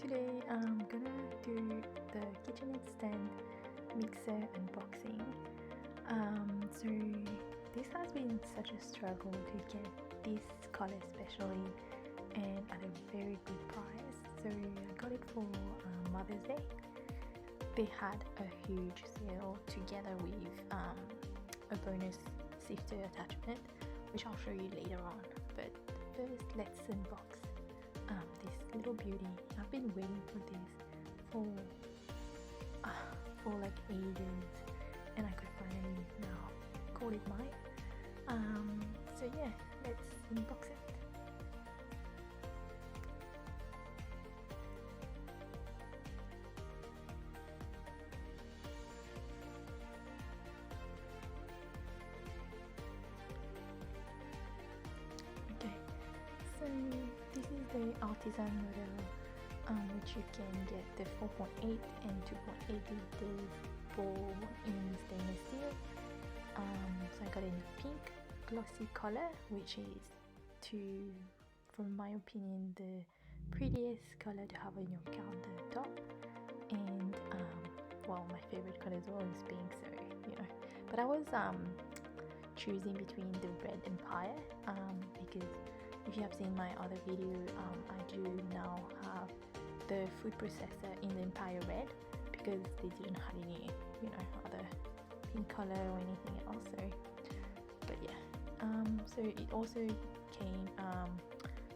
Today I'm gonna do the KitchenAid stand mixer unboxing. So this has been such a struggle to get this color especially, and at a very good price. So I got it for Mother's Day. They had a huge sale together with a bonus Sifter attachment, which I'll show you later on. But first, let's unbox this little beauty. I've been waiting for this for like ages, and I could finally now call it mine. So yeah, let's unbox it. Okay, so this is the Artisan model, which you can get the 4.8 and 2.8 liters bowl in stainless steel. So I got it in a pink glossy color, which is, from my opinion, the prettiest color to have on your countertop. And well, my favorite color as well is pink, so you know. But I was choosing between the red Empire, because if you have seen my other video, I do now have the food processor in the Empire red, because they didn't have any, you know, other pink color or anything else. So, but yeah, so it also came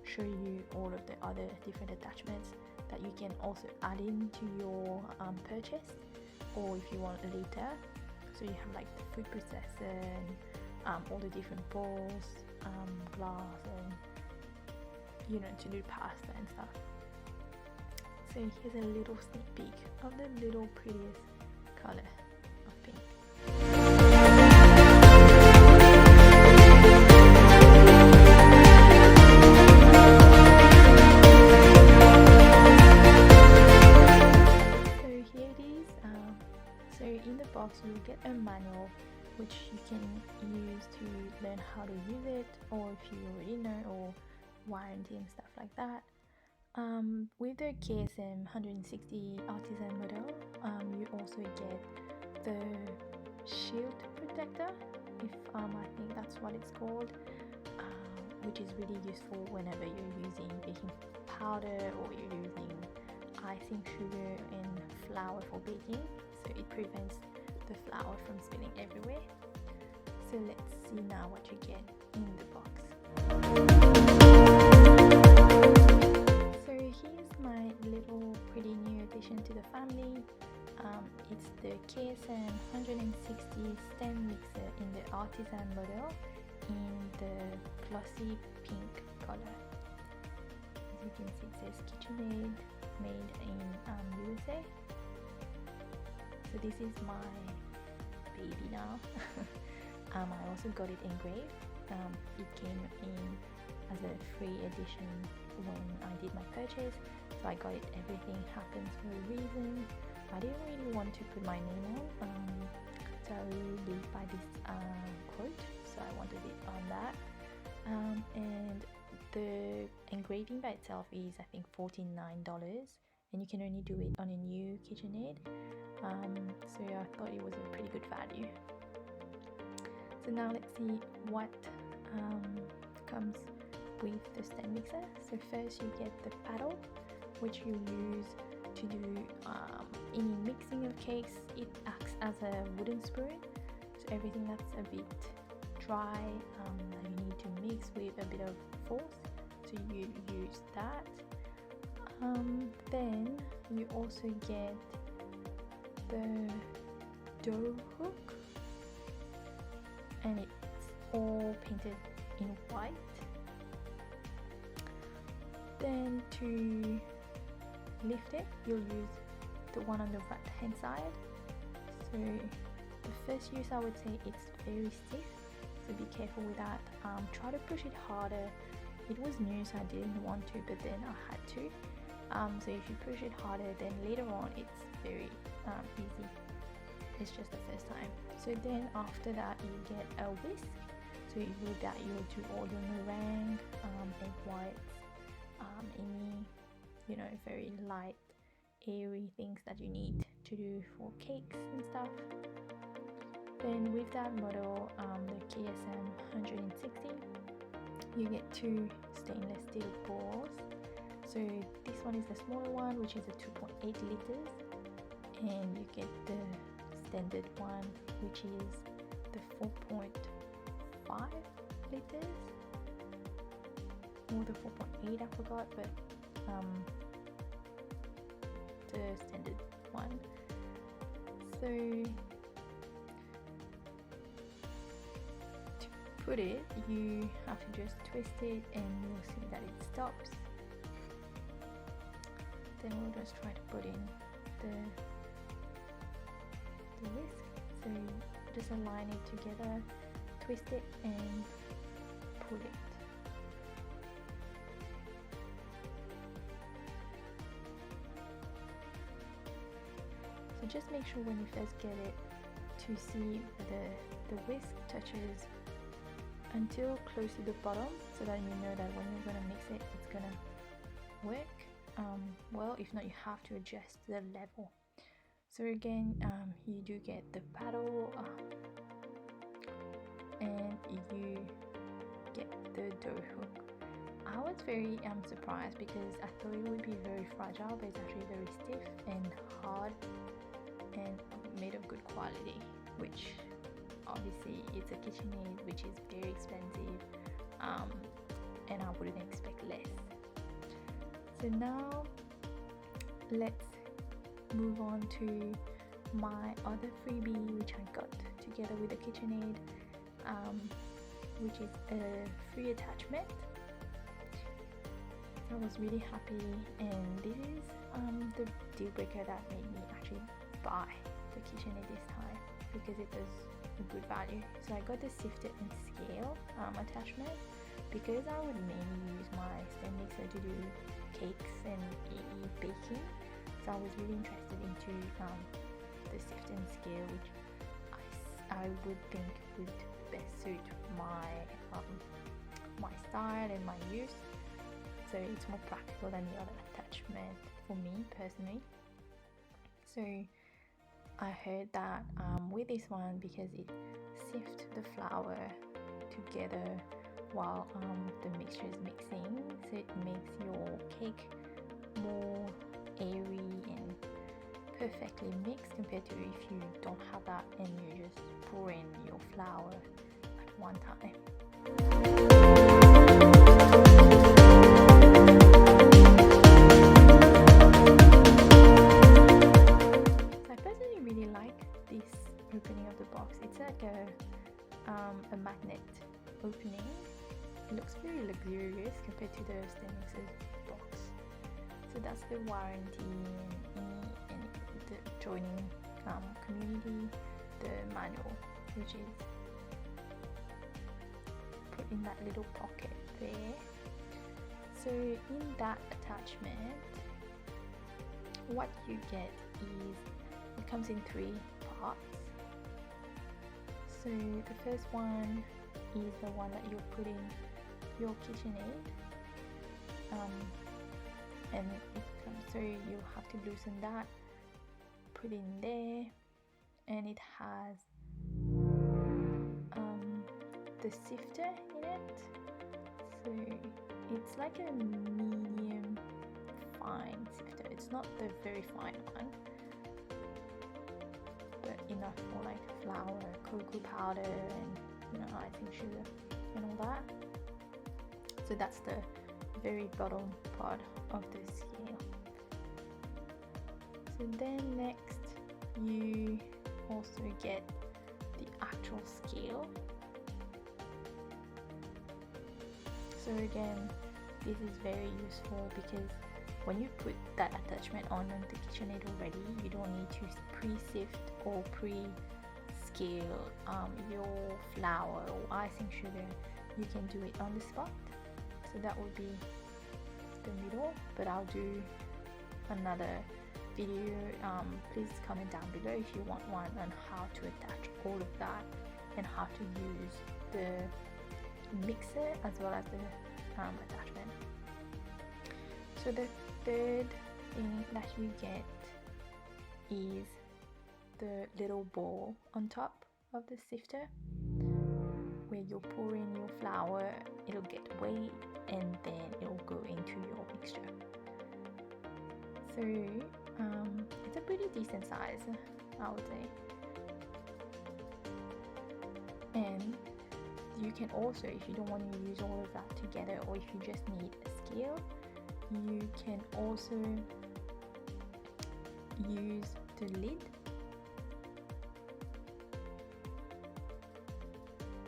show you all of the other different attachments that you can also add into your purchase, or if you want later. So you have like the food processor and all the different bowls, glass, and you know, to do pasta and stuff. So here's a little sneak peek of the little prettiest color of pink. So here it is. So in the box you'll get a manual, which you can use to learn how to use it, or if you already know, or warranty and stuff like that. With the KSM160 Artisan model, you also get the shield protector, if I think that's what it's called, which is really useful whenever you're using baking powder, or you're using icing sugar and flour for baking, so it prevents the flour from spilling everywhere. So let's see now what you get in the box. So here's my little pretty new addition to the family. It's the KSM160 stand mixer in the Artisan model in the glossy pink color. As you can see, it says KitchenAid, made in USA. So this is my baby now. I also got it engraved. It came in as a free edition when I did my purchase, so I got it. Everything happens for a reason. I didn't really want to put my name on, so I really lived by this quote, so I wanted it on that. And the engraving by itself is, I think, $49, and you can only do it on a new KitchenAid. So yeah, I thought it was a pretty good value. So now let's see what comes with the stand mixer. So first you get the paddle, which you use to do any mixing of cakes. It acts as a wooden spoon, so everything that's a bit dry, that you need to mix with a bit of force, so you use that. Then you also get the dough hook, and it's all painted in white. Then to lift it, you'll use the one on the right hand side. So the first use, I would say it's very stiff, so be careful with that. Try to push it harder. It was new, so I didn't want to, but then I had to. So if you push it harder, then later on it's very easy. It's just the first time. So then after that you get a whisk. So with that you'll do all your meringue, egg whites, any you know, very light, airy things that you need to do for cakes and stuff. Then with that model, the KSM160, you get 2 stainless steel bowls. So this one is the smaller one, which is a 2.8 liters, and you get the standard one, which is the 4.5 liters, or the 4.8, I forgot, but the standard one. So to put it, you have to just twist it and you'll see that it stops. Then we'll just try to put in the whisk. So just align it together, twist it and pull it. So just make sure when you first get it to see the whisk touches until close to the bottom, so that you know that when you're gonna mix it, it's gonna work well. If not, you have to adjust the level. So again, you do get the paddle and you get the dough hook. I was very surprised because I thought it would be very fragile, but it's actually very stiff and hard and made of good quality, which obviously it's a KitchenAid, which is very expensive, and I wouldn't expect less. So now let's move on to my other freebie, which I got together with the KitchenAid, which is a free attachment. So I was really happy, and this is the deal breaker that made me actually buy the KitchenAid this time, because it was a good value. So I got the Sifter and scale attachment, because I would mainly use my stand mixer to do cakes and baking. So I was really interested into the Sifter and scale, which I would think would best suit my my style and my use. So it's more practical than the other attachment for me personally. So I heard that with this one, because it sifts the flour together while the mixture is mixing, so it makes your cake more airy and perfectly mixed compared to if you don't have that and you just pour in your flour at one time. So I personally really like this opening of the box. It's like a magnet opening. It looks very luxurious compared to the stand mixer box. So that's the warranty and the joining community, the manual, which is put in that little pocket there. So in that attachment, what you get is, it comes in 3 parts. So the first one is the one that you'll put in your KitchenAid, and it comes, so you have to loosen that, put in there, and it has the sifter in it. So it's like a medium fine sifter. It's not the very fine one, but enough for like flour, cocoa powder, and icing sugar and all that. So that's the very bottom part of the scale. So then next you also get the actual scale. So again, this is very useful because when you put that attachment on the KitchenAid already, you don't need to pre-sift or pre-scale your flour or icing sugar. You can do it on the spot. So that would be the middle, but I'll do another video. Please comment down below if you want one on how to attach all of that and how to use the mixer as well as the attachment. So the third thing that you get is the little ball on top of the sifter where you'll pour in your flour, it'll get weighed, and then it'll go into your mixture. So it's a pretty decent size, I would say. And you can also, if you don't want to use all of that together, or if you just need a scale, you can also use the lid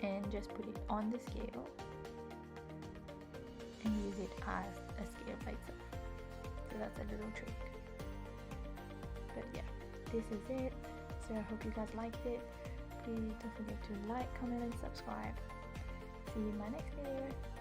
and just put it on the scale and use it as a scale by itself. So that's a little trick. But yeah, this is it. So I hope you guys liked it. Please don't forget to like, comment and subscribe. See you in my next video.